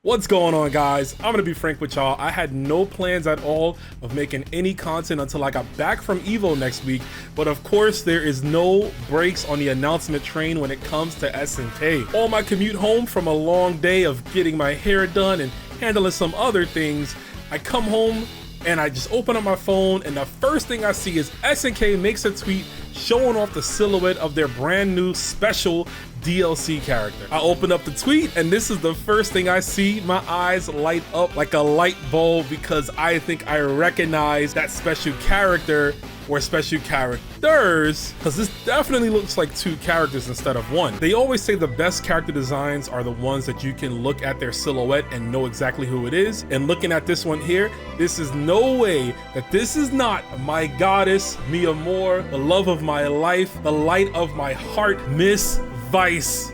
What's going on, guys? I'm gonna be frank with y'all. I had no plans at all of making any content until I got back from EVO next week, but of course there is no brakes on the announcement train when it comes to SNK. On my commute home from a long day of getting my hair done and handling some other things, I come home and I just open up my phone and the first thing I see is SNK makes a tweet showing off the silhouette of their brand new special DLC character. I open up the tweet and this is the first thing I see. My eyes light up like a light bulb because I think I recognize that special character or special characters, because this definitely looks like two characters instead of one. They always say the best character designs are the ones that you can look at their silhouette and know exactly who it is. And looking at this one here, this is no way that this is not my goddess, mi amor, the love of my life, the light of my heart, Miss Vice.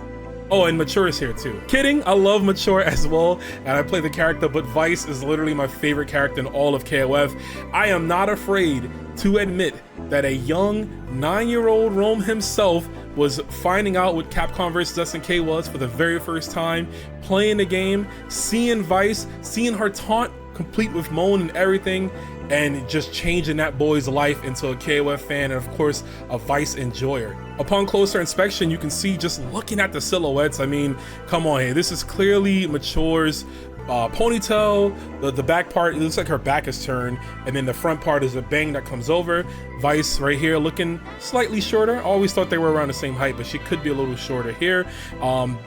Oh, and Mature is here too. Kidding, I love Mature as well, and I play the character, but Vice is literally my favorite character in all of KOF. I am not afraid to admit that a young 9-year-old Rome himself was finding out what Capcom vs SNK was for the very first time, playing the game, seeing Vice, seeing her taunt complete with moan and everything, and just changing that boy's life into a KOF fan and of course a Vice enjoyer. Upon closer inspection, you can see just looking at the silhouettes, I mean, come on here, this is clearly Mature's ponytail. The back part, it looks like her back is turned, and then the front part is a bang that comes over. Vice right here looking slightly shorter. I always thought they were around the same height, but she could be a little shorter here.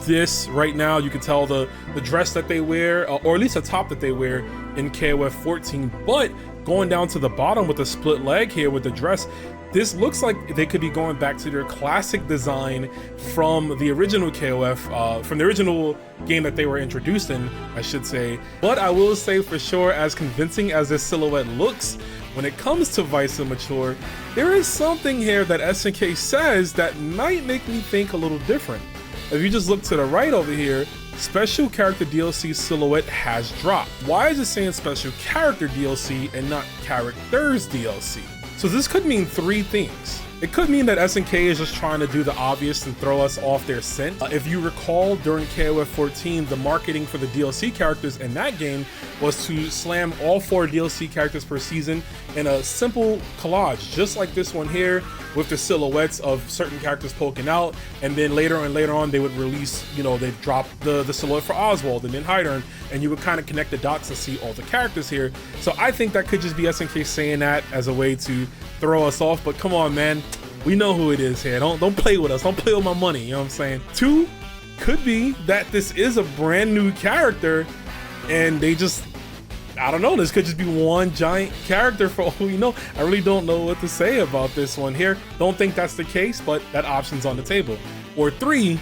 This right now, you can tell the dress that they wear, or at least the top that they wear in KOF 14, but going down to the bottom with the split leg here with the dress, this looks like they could be going back to their classic design from the original KOF, from the original game that they were introduced in, I should say. But I will say for sure, as convincing as this silhouette looks, when it comes to Vice and Mature, there is something here that SNK says that might make me think a little different. If you just look to the right over here, Special Character DLC silhouette has dropped. Why is it saying Special Character DLC and not Characters DLC? So this could mean three things. It could mean that SNK is just trying to do the obvious and throw us off their scent. If you recall, during KOF 14, the marketing for the DLC characters in that game was to slam all 4 DLC characters per season in a simple collage, just like this one here, with the silhouettes of certain characters poking out, and then later on they would release, you know, they'd drop the silhouette for Oswald and then Hydern, and you would kind of connect the dots and see all the characters here. So I think that could just be SNK saying that as a way to throw us off, but come on, man, we know who it is here. Don't play with us, don't play with my money, you know what I'm saying? 2 could be that this is a brand new character and they just, I don't know, this could just be one giant character for all we know. I really don't know what to say about this one here. Don't think that's the case, but that option's on the table. Or 3,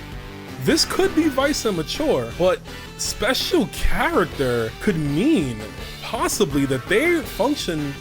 this could be Vice and Mature, but special character could mean possibly that they function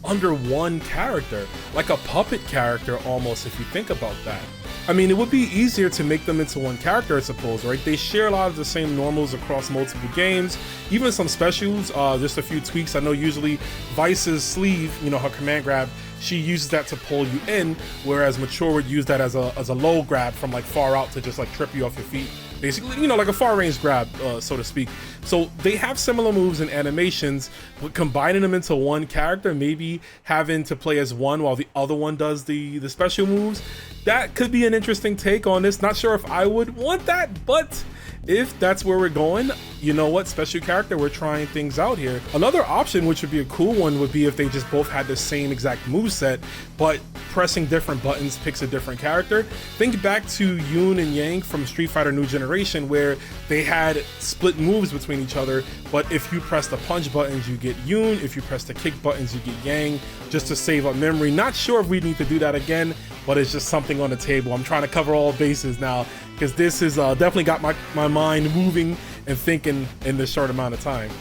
under one character, like a puppet character almost, if you think about that. I mean, it would be easier to make them into one character, I suppose, right? They share a lot of the same normals across multiple games, even some specials, just a few tweaks. I know usually Vice's sleeve, you know, her command grab, she uses that to pull you in, whereas Mature would use that as a low grab from like far out to just like trip you off your feet. Basically, you know, like a far range grab, so to speak. So they have similar moves and animations, but combining them into one character, maybe having to play as one while the other one does the special moves, that could be an interesting take on this. Not sure if I would want that, but if that's where we're going, you know what, special character, we're trying things out here. Another option, which would be a cool one, would be if they just both had the same exact moveset, but pressing different buttons picks a different character. Think back to Yoon and Yang from Street Fighter New Generation, where they had split moves between each other, but if you press the punch buttons, you get Yoon. If you press the kick buttons, you get Yang, just to save up memory. Not sure if we need to do that again, but it's just something on the table. I'm trying to cover all bases now, because this has definitely got my mind moving and thinking in this short amount of time.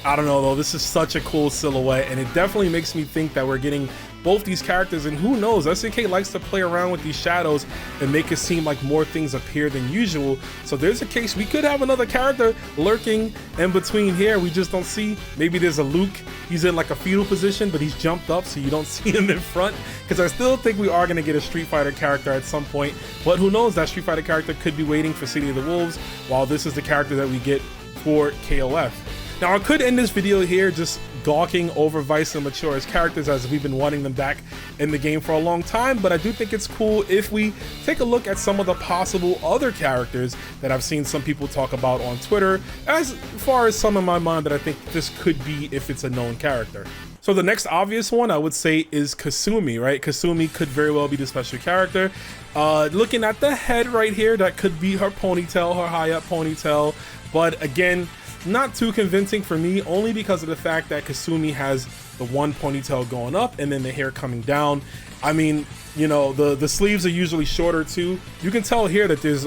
I don't know though, this is such a cool silhouette, and it definitely makes me think that we're getting both these characters, and who knows, SNK likes to play around with these shadows and make it seem like more things appear than usual. So there's a case we could have another character lurking in between here, we just don't see. Maybe there's a Luke, he's in like a fetal position, but he's jumped up so you don't see him in front, because I still think we are going to get a Street Fighter character at some point, but who knows, that Street Fighter character could be waiting for City of the Wolves, while this is the character that we get for KOF. Now I could end this video here just gawking over Vice and Matura's characters, as we've been wanting them back in the game for a long time, but I do think it's cool if we take a look at some of the possible other characters that I've seen some people talk about on Twitter, as far as some in my mind that I think this could be if it's a known character. So the next obvious one I would say is Kasumi, right? Kasumi could very well be the special character. Looking at the head right here, that could be her ponytail, her high up ponytail, but again, not too convincing for me, only because of the fact that Kasumi has the one ponytail going up and then the hair coming down. I mean, you know, the sleeves are usually shorter too. You can tell here that there's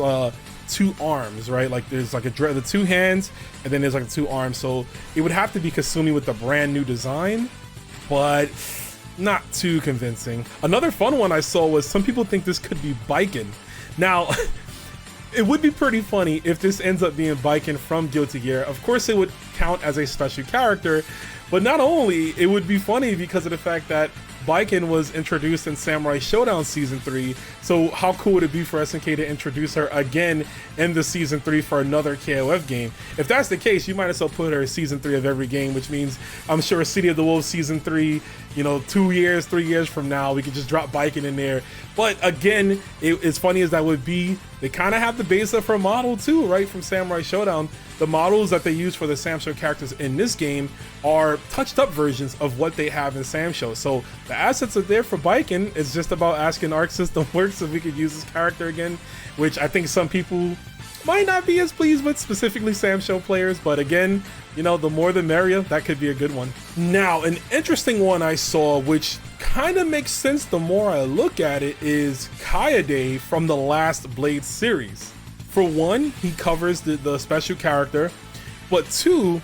two arms, right? Like there's like the two hands and then there's like the two arms. So it would have to be Kasumi with the brand new design, but not too convincing. Another fun one I saw was some people think this could be Baiken. Now, it would be pretty funny if this ends up being Baiken from Guilty Gear. Of course, it would count as a special character, but not only, it would be funny because of the fact that Baiken was introduced in Samurai Showdown Season 3, so how cool would it be for SNK to introduce her again in the Season 3 for another KOF game? If that's the case, you might as well put her in Season 3 of every game, which means I'm sure City of the Wolves Season 3, you know, 2 years, 3 years from now, we could just drop Baiken in there. But again, as funny as that would be, they kind of have the base of her model too, right, from Samurai Showdown. The models that they use for the Sam Show characters in this game are touched up versions of what they have in Sam Show. So the assets are there for Baiken. It's just about asking Arc System Works if we could use this character again, which I think some people might not be as pleased with, specifically Sam Show players. But again, you know, the more the merrier. That could be a good one. Now, an interesting one I saw, which kind of makes sense the more I look at it, is Kaede from the last Blade series. For one, he covers the special character, but two,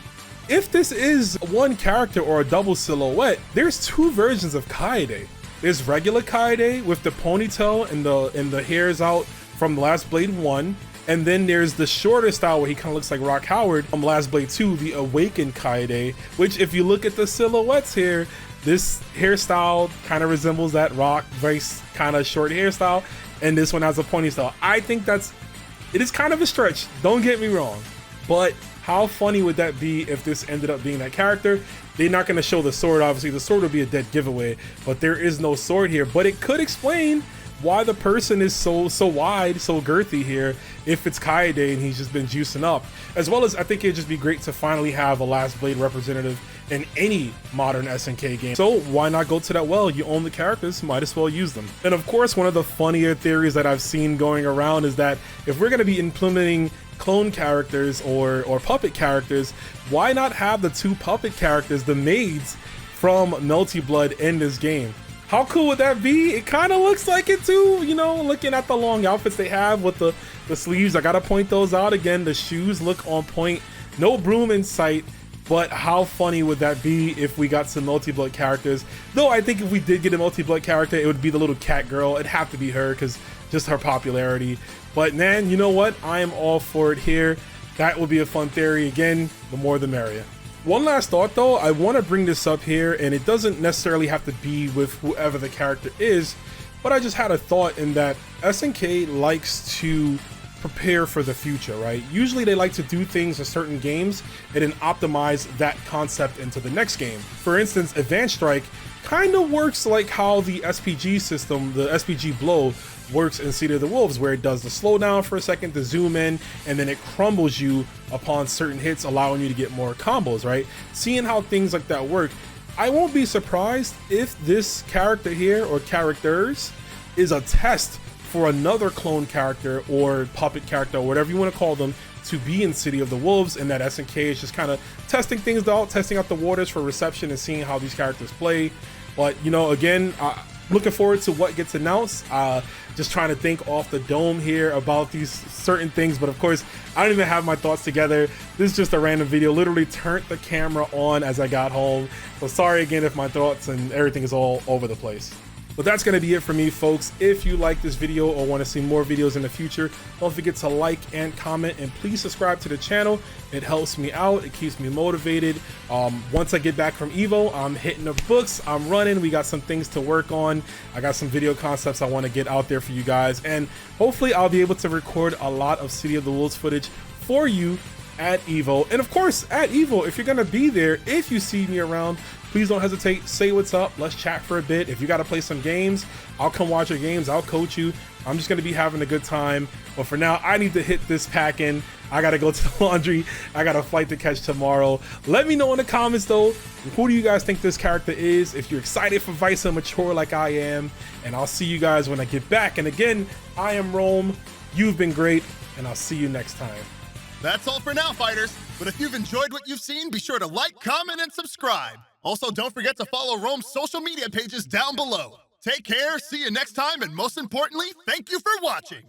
if this is one character or a double silhouette, there's two versions of Kaede. There's regular Kaede with the ponytail and the hairs out from Last Blade 1, and then there's the shorter style where he kind of looks like Rock Howard from Last Blade 2, the Awakened Kaede, which if you look at the silhouettes here, this hairstyle kind of resembles that Rock, very kind of short hairstyle, and this one has a ponytail. I think it is kind of a stretch, don't get me wrong, but how funny would that be if this ended up being that character? They're not going to show the sword, obviously. The sword would be a dead giveaway, but there is no sword here. But it could explain why the person is so wide, so girthy here, if it's Kaede and he's just been juicing up. As well as, I think it'd just be great to finally have a Last Blade representative in any modern SNK game. So why not go to that well? You own the characters, might as well use them. And of course, one of the funnier theories that I've seen going around is that if we're going to be implementing clone characters or puppet characters, why not have the two puppet characters, the maids from Melty Blood, in this game? How cool would that be? It kind of looks like it too, you know, looking at the long outfits they have with the sleeves. I gotta point those out again. The shoes look on point, no broom in sight. But how funny would that be if we got some Melty Blood characters? Though I think if we did get a Melty Blood character, it would be the little cat girl. It'd have to be her because just her popularity. But man, you know what? I am all for it here. That would be a fun theory. Again, the more the merrier. One last thought though, I want to bring this up here, and it doesn't necessarily have to be with whoever the character is, but I just had a thought in that SNK likes to prepare for the future, right? Usually they like to do things in certain games and then optimize that concept into the next game. For instance, Advanced Strike kind of works like how the SPG system, the SPG blow, works in City of the Wolves, where it does the slowdown for a second to zoom in, and then it crumbles you upon certain hits, allowing you to get more combos, right? Seeing how things like that work, I won't be surprised if this character here, or characters, is a test for another clone character or puppet character, or whatever you want to call them, to be in City of the Wolves, and that SNK is just kind of testing things out, testing out the waters for reception and seeing how these characters play. But, you know, again, looking forward to what gets announced. Just trying to think off the dome here about these certain things, but of course, I don't even have my thoughts together. This is just a random video. Literally turned the camera on as I got home. So sorry again if my thoughts and everything is all over the place. But that's going to be it for me, folks. If you like this video or want to see more videos in the future, don't forget to like and comment, and please subscribe to the channel. It helps me out. It keeps me motivated. Once I get back from EVO, I'm hitting the books. I'm running. We got some things to work on. I got some video concepts I want to get out there for you guys, and hopefully I'll be able to record a lot of City of the Wolves footage for you at EVO. And of course, at EVO, if you're gonna be there, if you see me around, please don't hesitate, say what's up, let's chat for a bit. If you gotta play some games, I'll come watch your games, I'll coach you. I'm just gonna be having a good time. But for now, I need to hit this pack in. I gotta go to the laundry. I got a flight to catch tomorrow. Let me know in the comments though, who do you guys think this character is? If you're excited for Vice and Mature like I am. And I'll see you guys when I get back. And again, I am Rome. You've been great, and I'll see you next time. That's all for now, fighters. But if you've enjoyed what you've seen, be sure to like, comment, and subscribe. Also, don't forget to follow Rome's social media pages down below. Take care, see you next time, and most importantly, thank you for watching.